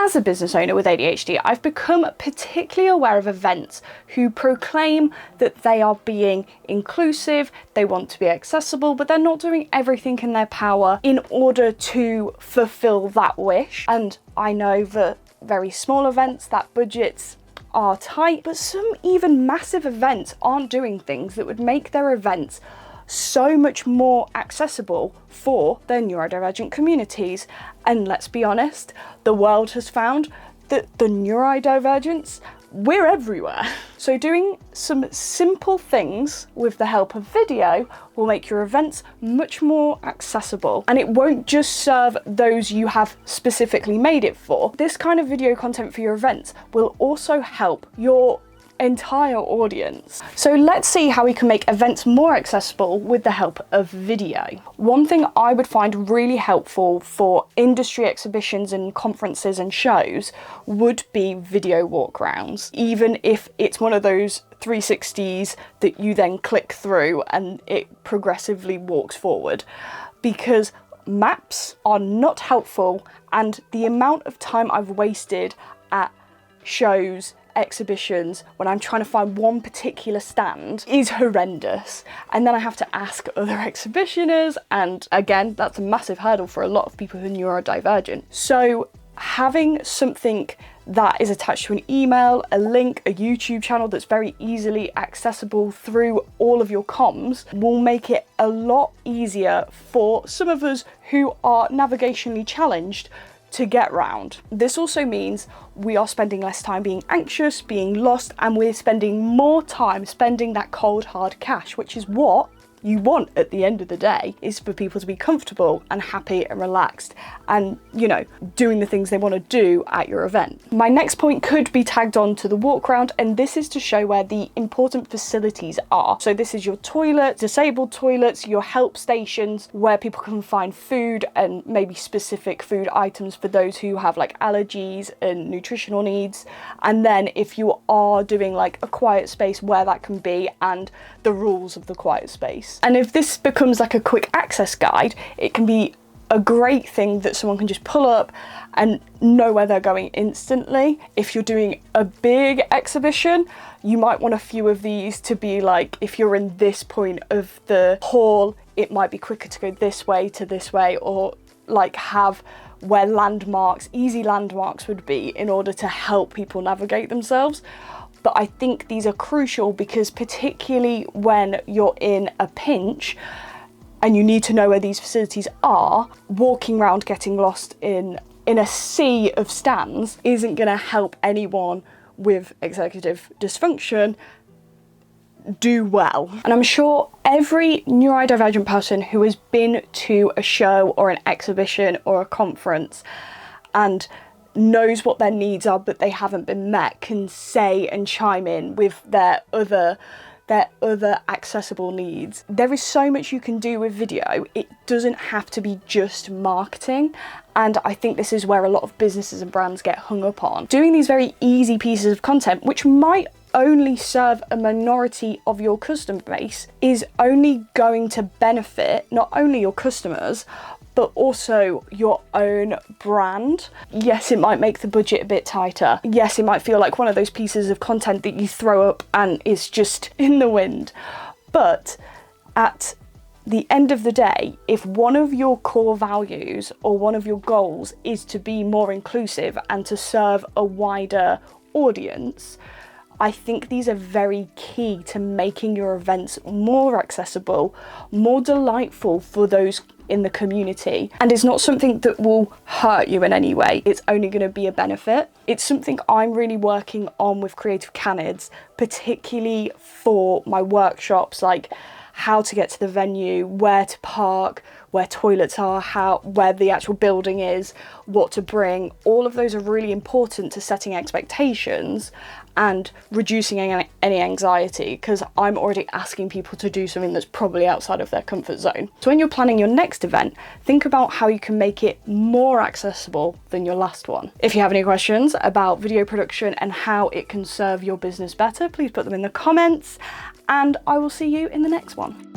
As a business owner with ADHD, I've become particularly aware of events who proclaim that they are being inclusive, they want to be accessible, but they're not doing everything in their power in order to fulfill that wish. And I know that very small events, that budgets are tight, but some even massive events aren't doing things that would make their events so much more accessible for their neurodivergent communities. And let's be honest, the world has found that the neurodivergents, we're everywhere. So doing some simple things with the help of video will make your events much more accessible, and it won't just serve those you have specifically made it for. This kind of video content for your events will also help your entire audience. So let's see how we can make events more accessible with the help of video. One thing I would find really helpful for industry exhibitions and conferences and shows would be video walkarounds, even if it's one of those 360s that you then click through and it progressively walks forward, because maps are not helpful, and the amount of time I've wasted at shows, exhibitions, when I'm trying to find one particular stand is horrendous. And then I have to ask other exhibitioners, and again, that's a massive hurdle for a lot of people who are neurodivergent. So having something that is attached to an email, a link, a YouTube channel that's very easily accessible through all of your comms will make it a lot easier for some of us who are navigationally challenged to get round. This also means we are spending less time being anxious, being lost, and we're spending more time spending that cold hard cash, which is what you want at the end of the day, is for people to be comfortable and happy and relaxed and, you know, doing the things they want to do at your event. My next point could be tagged on to the walk around, and this is to show where the important facilities are. So this is your toilet, disabled toilets, your help stations where people can find food and maybe specific food items for those who have like allergies and nutritional needs. And then if you are doing like a quiet space, where that can be and the rules of the quiet space. And if this becomes like a quick access guide, it can be a great thing that someone can just pull up and know where they're going instantly. If you're doing a big exhibition, you might want a few of these to be like, if you're in this point of the hall, it might be quicker to go this way to this way, or like have where landmarks, easy landmarks would be in order to help people navigate themselves. But I think these are crucial because particularly when you're in a pinch and you need to know where these facilities are, walking around getting lost in a sea of stands isn't going to help anyone with executive dysfunction do well. And I'm sure every neurodivergent person who has been to a show or an exhibition or a conference and knows what their needs are but they haven't been met can say and chime in with their other accessible needs. There is so much you can do with video. It doesn't have to be just marketing, and I think this is where a lot of businesses and brands get hung up on. Doing these very easy pieces of content, which might only serve a minority of your customer base, is only going to benefit not only your customers but also your own brand. Yes, it might make the budget a bit tighter. Yes, it might feel like one of those pieces of content that you throw up and is just in the wind. But at the end of the day, if one of your core values or one of your goals is to be more inclusive and to serve a wider audience, I think these are very key to making your events more accessible, more delightful for those in the community, and it's not something that will hurt you in any way. It's only going to be a benefit. It's something I'm really working on with Creative Canids, particularly for my workshops, like how to get to the venue, where to park, where toilets are, where the actual building is, what to bring. All of those are really important to setting expectations and reducing any anxiety, because I'm already asking people to do something that's probably outside of their comfort zone. So when you're planning your next event, think about how you can make it more accessible than your last one. If you have any questions about video production and how it can serve your business better, please put them in the comments, and I will see you in the next one.